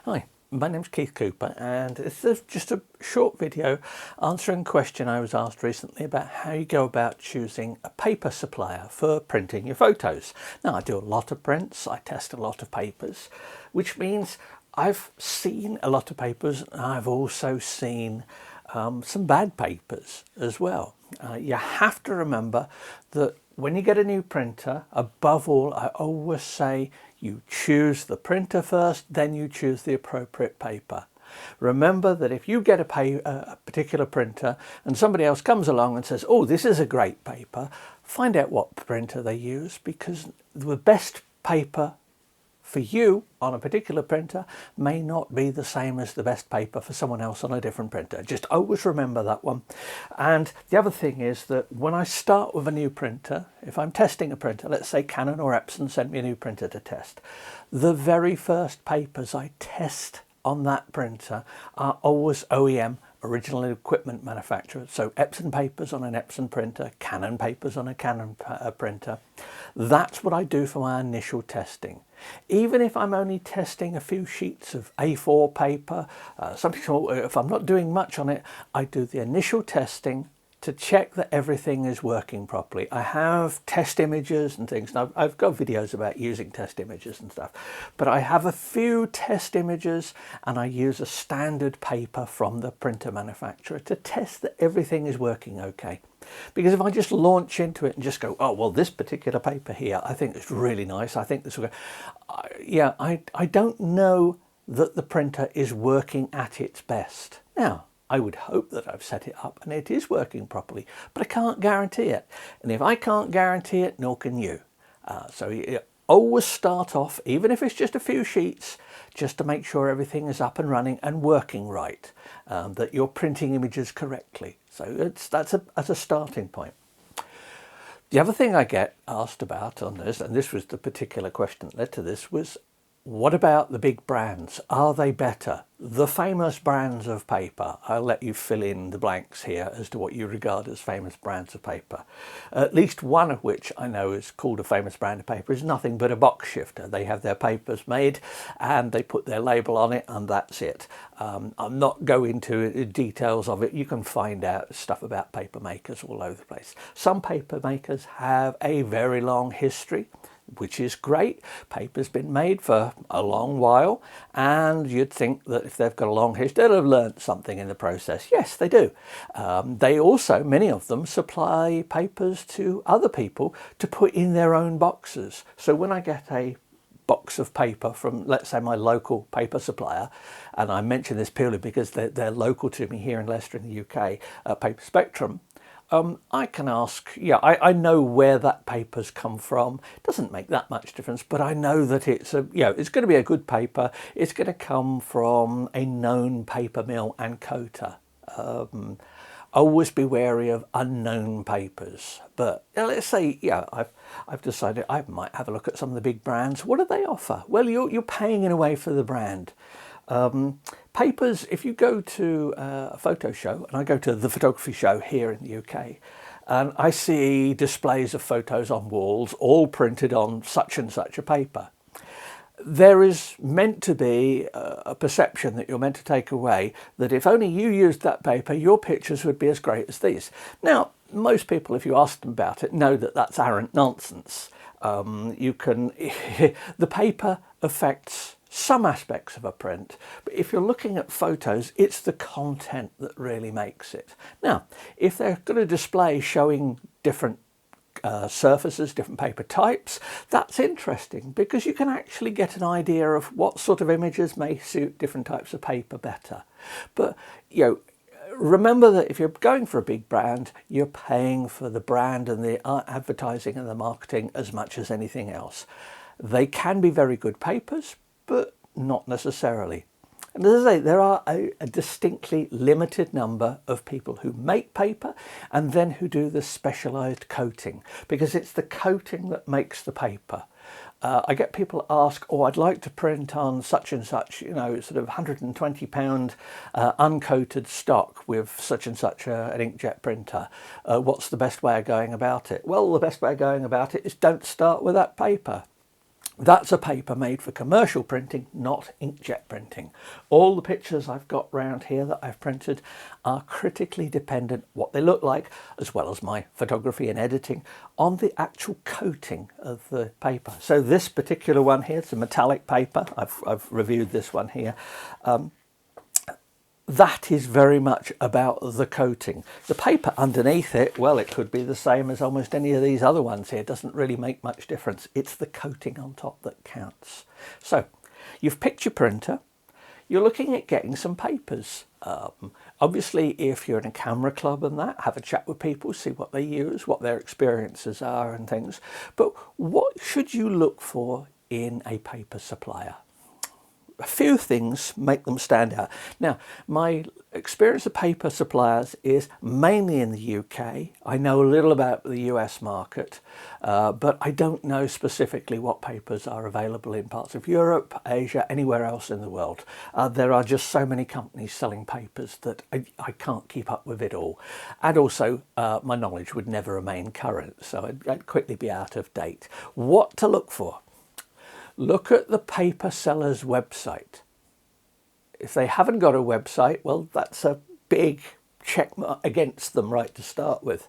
Hi, my name's Keith Cooper, and this is just a short video answering a question I was asked recently about how you go about choosing a paper supplier for printing your photos. Now, I do a lot of prints, I test a lot of papers, which means I've seen a lot of papers, and I've also seen some bad papers as well. You have to remember that when you get a new printer, above all, I always say you choose the printer first, then you choose the appropriate paper. Remember that if you get a particular printer and somebody else comes along and says, oh, this is a great paper, find out what printer they use, because the best paper for you on a particular printer may not be the same as the best paper for someone else on a different printer. Just always remember that one. And the other thing is that when I start with a new printer, if I'm testing a printer, let's say Canon or Epson sent me a new printer to test, the very first papers I test on that printer are always OEM, original equipment manufacturer. So Epson papers on an Epson printer, Canon papers on a Canon printer. That's what I do for my initial testing. Even if I'm only testing a few sheets of A4 paper, if I'm not doing much on it, I do the initial testing to check that everything is working properly. I have test images and things. Now, I've got videos about using test images and stuff, but I have a few test images and I use a standard paper from the printer manufacturer to test that everything is working okay. Because if I just launch into it and just go, oh, well, this particular paper here, I think it's really nice, I think this will go, yeah, I don't know that the printer is working at its best. Now, I would hope that I've set it up and it is working properly, but I can't guarantee it. And if I can't guarantee it, nor can you. So you always start off, even if it's just a few sheets, just to make sure everything is up and running and working right, that you're printing images correctly. So that's a starting point. The other thing I get asked about on this, and this was the particular question that led to this, was what about the big brands? Are they better? The famous brands of paper. I'll let you fill in the blanks here as to what you regard as famous brands of paper. At least one of which I know is called a famous brand of paper is nothing but a box shifter. They have their papers made and they put their label on it and that's it. I'm not going into details of it. You can find out stuff about paper makers all over the place. Some paper makers have a very long history, which is great. Paper's been made for a long while, and you'd think that if they've got a long history, they'll have learnt something in the process. Yes, they do. They also, many of them, supply papers to other people to put in their own boxes. So when I get a box of paper from, let's say, my local paper supplier, and I mention this purely because they're local to me here in Leicester in the UK, Paper Spectrum, I can ask, yeah, I know where that paper's come from. It doesn't make that much difference, but I know that it's it's going to be a good paper. It's going to come from a known paper mill and coater. Always be wary of unknown papers. But let's say, yeah, I've decided I might have a look at some of the big brands. What do they offer? Well, you're paying in a way for the brand. Papers, if you go to a photo show, and I go to the photography show here in the UK, and I see displays of photos on walls, all printed on such and such a paper, there is meant to be a perception that you're meant to take away that if only you used that paper, your pictures would be as great as these. Now, most people, if you ask them about it, know that that's arrant nonsense. The paper affects some aspects of a print, but if you're looking at photos, it's the content that really makes it. Now, if they're got a display showing different surfaces, different paper types, that's interesting because you can actually get an idea of what sort of images may suit different types of paper better. But remember that if you're going for a big brand, you're paying for the brand and the advertising and the marketing as much as anything else. They can be very good papers, but not necessarily. And as I say, there are a distinctly limited number of people who make paper and then who do the specialised coating, because it's the coating that makes the paper. I get people ask, oh, I'd like to print on such and such, sort of £120 uncoated stock with such and such an inkjet printer. What's the best way of going about it? Well, the best way of going about it is don't start with that paper. That's a paper made for commercial printing, not inkjet printing. All the pictures I've got round here that I've printed are critically dependent, what they look like, as well as my photography and editing, on the actual coating of the paper. So this particular one here, it's a metallic paper. I've reviewed this one here. That is very much about the coating. The paper underneath it, well, it could be the same as almost any of these other ones here. It doesn't really make much difference. It's the coating on top that counts. So you've picked your printer. You're looking at getting some papers. Obviously, if you're in a camera club and that, have a chat with people, see what they use, what their experiences are and things. But what should you look for in a paper supplier? A few things make them stand out. Now, my experience of paper suppliers is mainly in the UK. I know a little about the US market, but I don't know specifically what papers are available in parts of Europe, Asia, anywhere else in the world. There are just so many companies selling papers that I can't keep up with it all. And also, my knowledge would never remain current, so I'd quickly be out of date. What to look for? Look at the paper seller's website. If they haven't got a website, well, that's a big check mark against them right to start with.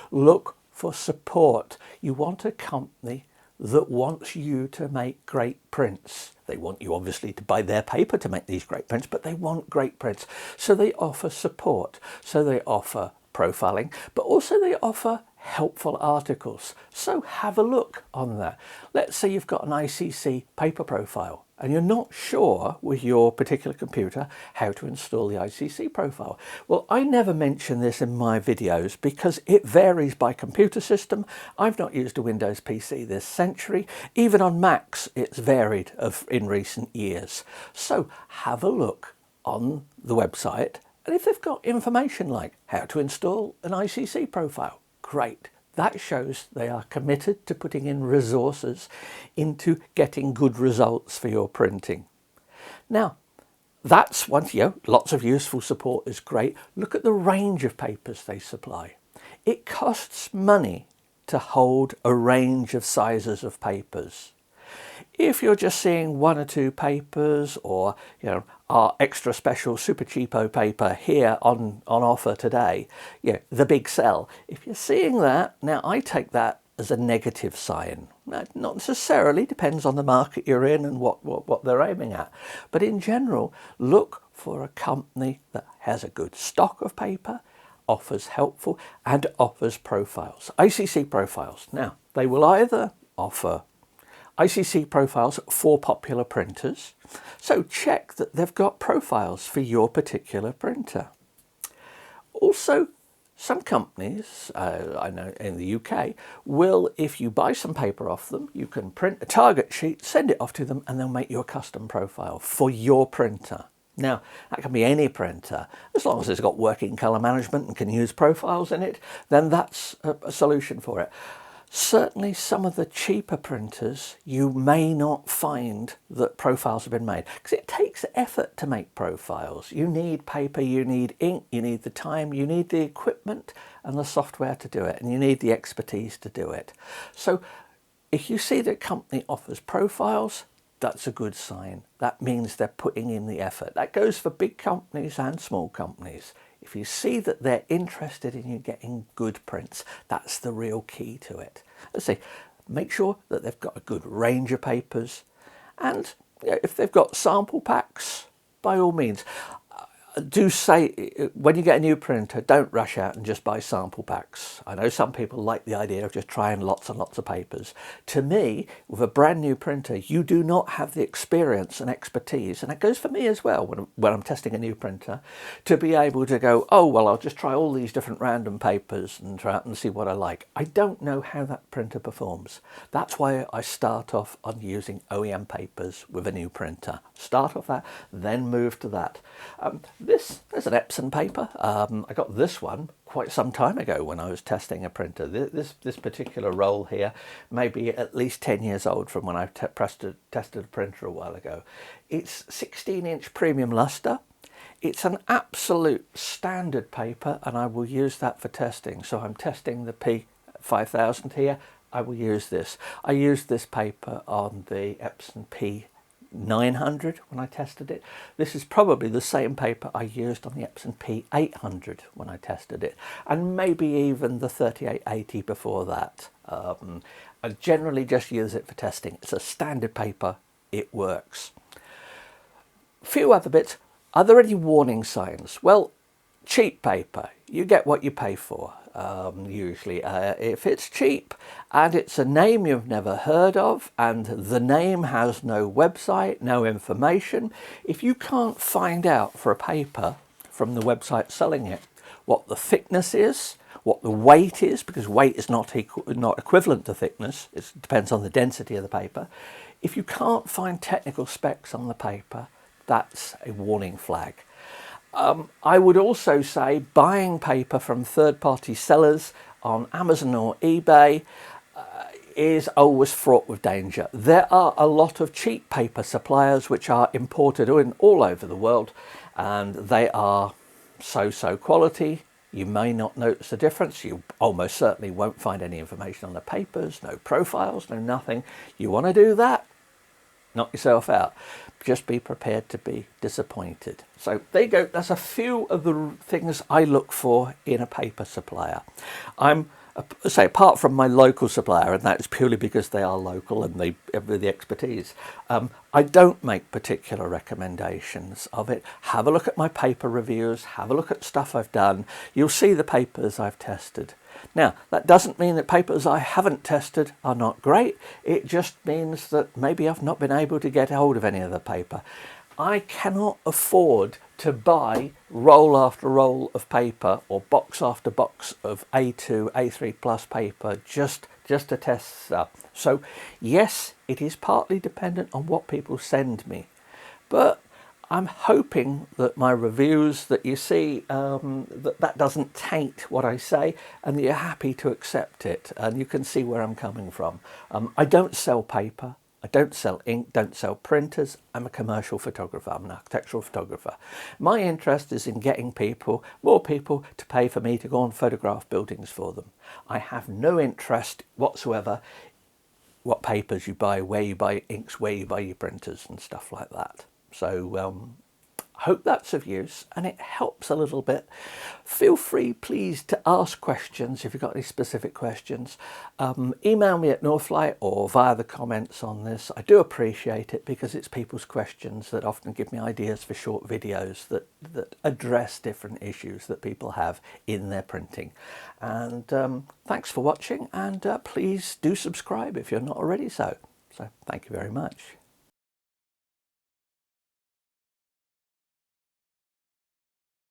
Look for support. You want a company that wants you to make great prints. They want you obviously to buy their paper to make these great prints, but they want great prints. So they offer support. So they offer profiling, but also they offer helpful articles. So have a look on that. Let's say you've got an ICC paper profile and you're not sure with your particular computer how to install the ICC profile. Well, I never mention this in my videos because it varies by computer system. I've not used a Windows PC this century. Even on Macs, it's varied in recent years. So have a look on the website, and if they've got information like how to install an ICC profile, great. That shows they are committed to putting in resources into getting good results for your printing. Now, that's one, lots of useful support is great. Look at the range of papers they supply. It costs money to hold a range of sizes of papers. If you're just seeing one or two papers, or our extra special super cheapo paper here on offer today, the big sell, if you're seeing that, now I take that as a negative sign. Not necessarily, depends on the market you're in and what they're aiming at. But in general, look for a company that has a good stock of paper, offers helpful, and offers profiles, ICC profiles. Now, they will either offer ICC profiles for popular printers, so check that they've got profiles for your particular printer. Also, some companies, I know in the UK, will, if you buy some paper off them, you can print a target sheet, send it off to them, and they'll make you a custom profile for your printer. Now, that can be any printer. As long as it's got working colour management and can use profiles in it, then that's a solution for it. Certainly some of the cheaper printers, you may not find that profiles have been made because it takes effort to make profiles. You need paper, you need ink, you need the time, you need the equipment and the software to do it, and you need the expertise to do it. So if you see that a company offers profiles, that's a good sign. That means they're putting in the effort. That goes for big companies and small companies. If you see that they're interested in you getting good prints, that's the real key to it. Let's see, make sure that they've got a good range of papers, and if they've got sample packs, by all means. Do say, when you get a new printer, don't rush out and just buy sample packs. I know some people like the idea of just trying lots and lots of papers. To me, with a brand new printer, you do not have the experience and expertise, and that goes for me as well when I'm testing a new printer, to be able to go, oh, well, I'll just try all these different random papers and try out and see what I like. I don't know how that printer performs. That's why I start off on using OEM papers with a new printer. Start off that, then move to that. There's an Epson paper. I got this one quite some time ago when I was testing a printer. This particular roll here may be at least 10 years old from when I tested a printer a while ago. It's 16-inch premium luster. It's an absolute standard paper, and I will use that for testing. So I'm testing the P5000 here, I will use this. I used this paper on the Epson P900 when I tested it. This is probably the same paper I used on the Epson P800 when I tested it, and maybe even the 3880 before that. I generally just use it for testing. It's a standard paper, it works. Few other bits. Are there any warning signs? Well, cheap paper, you get what you pay for. Usually if it's cheap and it's a name you've never heard of and the name has no website, no information, if you can't find out for a paper from the website selling it what the thickness is, what the weight is, because weight is not equivalent to thickness, it depends on the density of the paper. If you can't find technical specs on the paper, that's a warning flag. I would also say buying paper from third-party sellers on Amazon or eBay is always fraught with danger. There are a lot of cheap paper suppliers which are imported all over the world, and they are so-so quality. You may not notice the difference. You almost certainly won't find any information on the papers, no profiles, no nothing. You want to do that? Knock yourself out. Just be prepared to be disappointed. So there you go. That's a few of the things I look for in a paper supplier. Apart from my local supplier, and that's purely because they are local and they have the expertise, I don't make particular recommendations of it. Have a look at my paper reviews, have a look at stuff I've done. You'll see the papers I've tested. Now, that doesn't mean that papers I haven't tested are not great. It just means that maybe I've not been able to get hold of any of the paper. I cannot afford to buy roll after roll of paper or box after box of A2, A3 plus paper just to test stuff. So yes, it is partly dependent on what people send me, but I'm hoping that my reviews that you see, that doesn't taint what I say and that you're happy to accept it and you can see where I'm coming from. I don't sell paper. I don't sell ink, don't sell printers. I'm a commercial photographer, I'm an architectural photographer. My interest is in getting more people to pay for me to go and photograph buildings for them. I have no interest whatsoever what papers you buy, where you buy inks, where you buy your printers and stuff like that. So I hope that's of use and it helps a little bit. Feel free, please, to ask questions if you've got any specific questions. Email me at Northlight or via the comments on this. I do appreciate it because it's people's questions that often give me ideas for short videos that address different issues that people have in their printing. And thanks for watching, and please do subscribe if you're not already so. So thank you very much.